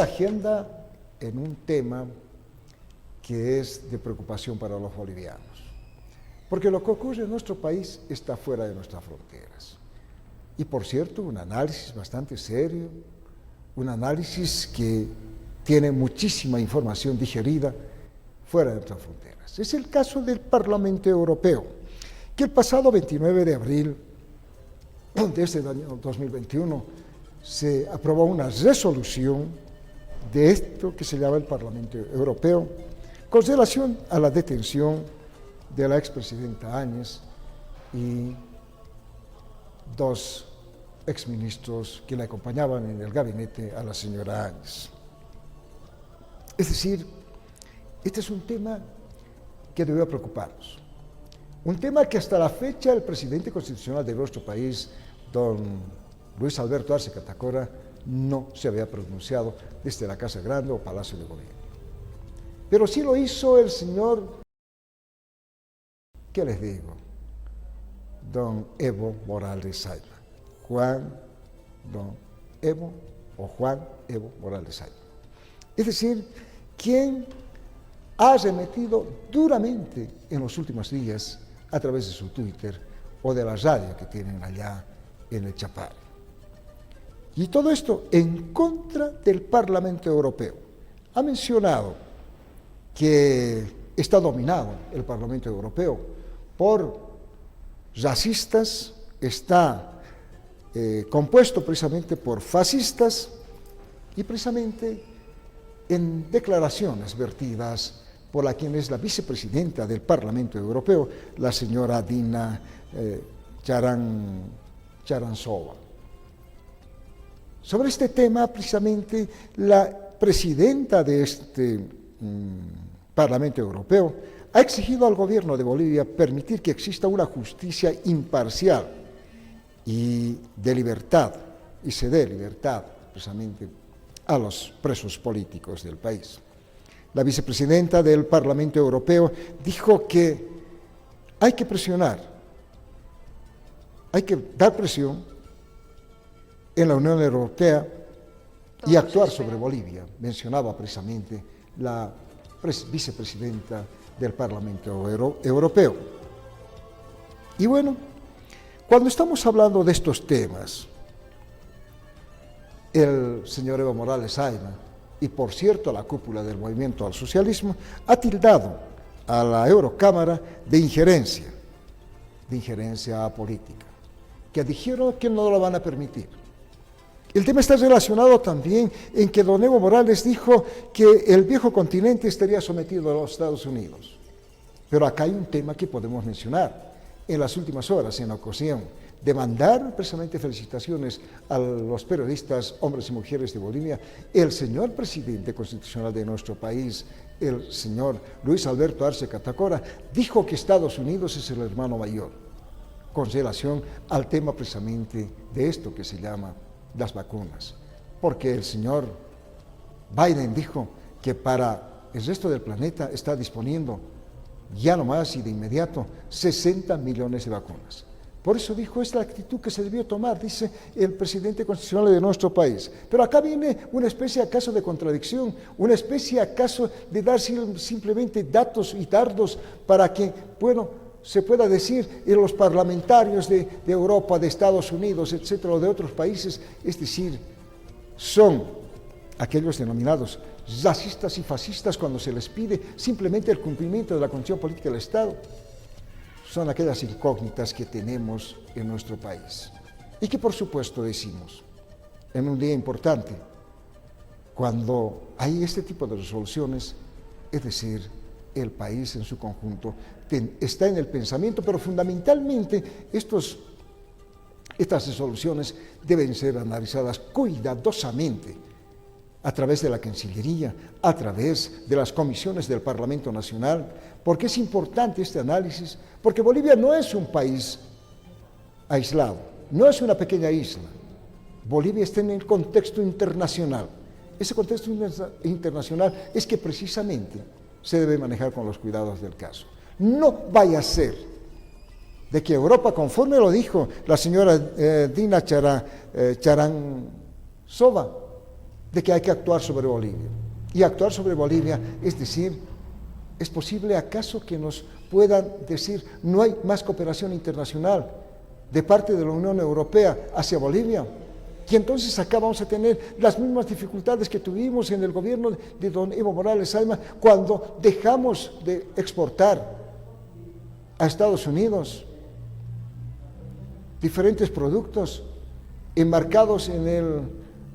la agenda en un tema que es de preocupación para los bolivianos. Porque lo que ocurre en nuestro país está fuera de nuestras fronteras. Y por cierto, un análisis bastante serio, un análisis que tiene muchísima información digerida fuera de nuestras fronteras. Es el caso del Parlamento Europeo, que el pasado 29 de abril de este año 2021 se aprobó una resolución de esto que se llama el Parlamento Europeo con relación a la detención de la expresidenta Áñez y dos exministros que la acompañaban en el gabinete a la señora Áñez. Es decir, este es un tema que debe preocuparnos. Un tema que hasta la fecha el presidente constitucional de nuestro país, don Luis Alberto Arce Catacora, no se había pronunciado desde la Casa Grande o Palacio de Gobierno. Pero sí lo hizo el señor, ¿qué les digo? Don Evo Morales Saima. Juan Evo Morales Saima. Es decir, quien ha arremetido duramente en los últimos días a través de su Twitter o de la radio que tienen allá en el Chapare. Y todo esto en contra del Parlamento Europeo. Ha mencionado que está dominado el Parlamento Europeo por racistas, está compuesto precisamente por fascistas y precisamente en declaraciones vertidas por quien es la vicepresidenta del Parlamento Europeo, la señora Dina Charanzova. Sobre este tema, precisamente, la presidenta de este Parlamento Europeo ha exigido al gobierno de Bolivia permitir que exista una justicia imparcial y de libertad, y se dé libertad, precisamente, a los presos políticos del país. La vicepresidenta del Parlamento Europeo dijo que hay que presionar, hay que dar presión en la Unión Europea y actuar sobre Bolivia. Mencionaba precisamente la vicepresidenta del Parlamento Europeo. Y bueno, cuando estamos hablando de estos temas, el señor Evo Morales Saima, y por cierto la cúpula del movimiento al socialismo, ha tildado a la Eurocámara de injerencia política, que dijeron que no lo van a permitir. El tema está relacionado también en que don Evo Morales dijo que el viejo continente estaría sometido a los Estados Unidos. Pero acá hay un tema que podemos mencionar. En las últimas horas, en la ocasión de mandar precisamente felicitaciones a los periodistas, hombres y mujeres de Bolivia, el señor presidente constitucional de nuestro país, el señor Luis Alberto Arce Catacora, dijo que Estados Unidos es el hermano mayor, con relación al tema precisamente de esto que se llama las vacunas. Porque el señor Biden dijo que para el resto del planeta está disponiendo ya nomás y de inmediato 60 millones de vacunas. Por eso dijo, es la actitud que se debió tomar, dice el presidente constitucional de nuestro país. Pero acá viene una especie acaso de contradicción, una especie acaso de dar simplemente datos y dardos para que, bueno, se pueda decir en los parlamentarios de Europa, de Estados Unidos, etcétera, o de otros países, es decir, son aquellos denominados racistas y fascistas cuando se les pide simplemente el cumplimiento de la constitución política del Estado. Son aquellas incógnitas que tenemos en nuestro país. Y que por supuesto decimos, en un día importante, cuando hay este tipo de resoluciones, es decir, el país en su conjunto está en el pensamiento, pero fundamentalmente estas resoluciones deben ser analizadas cuidadosamente a través de la Cancillería, a través de las comisiones del Parlamento Nacional, porque es importante este análisis, porque Bolivia no es un país aislado, no es una pequeña isla. Bolivia está en el contexto internacional. Ese contexto internacional es que precisamente se debe manejar con los cuidados del caso. No vaya a ser de que Europa, conforme lo dijo la señora Dina Charanzova, de que hay que actuar sobre Bolivia. Y actuar sobre Bolivia es decir, ¿es posible acaso que nos puedan decir no hay más cooperación internacional de parte de la Unión Europea hacia Bolivia? Y entonces acá vamos a tener las mismas dificultades que tuvimos en el gobierno de don Evo Morales Ayma cuando dejamos de exportar a Estados Unidos diferentes productos enmarcados en el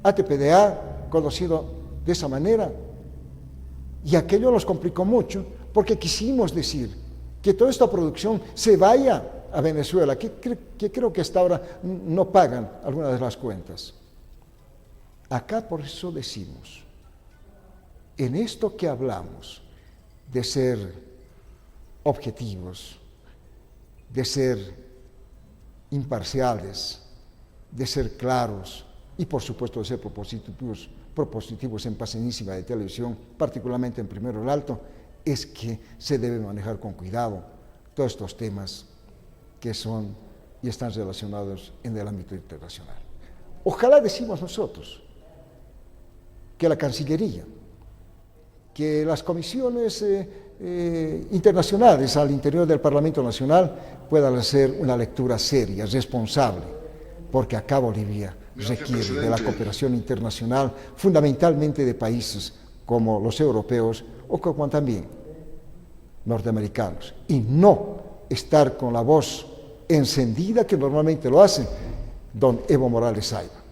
ATPDA, conocido de esa manera. Y aquello nos complicó mucho porque quisimos decir que toda esta producción se vaya a Venezuela, que creo que hasta ahora no pagan algunas de las cuentas. Acá por eso decimos, en esto que hablamos de ser objetivos, de ser imparciales, de ser claros y por supuesto de ser propositivos en Pasenísima de Televisión, particularmente en Primero el Alto, es que se debe manejar con cuidado todos estos temas que son y están relacionados en el ámbito internacional. Ojalá decimos nosotros que la Cancillería, que las comisiones internacionales al interior del Parlamento Nacional puedan hacer una lectura seria, responsable, porque acá Bolivia requiere de la cooperación internacional, fundamentalmente de países como los europeos o como también norteamericanos, y no estar con la voz encendida que normalmente lo hace don Evo Morales Ayma.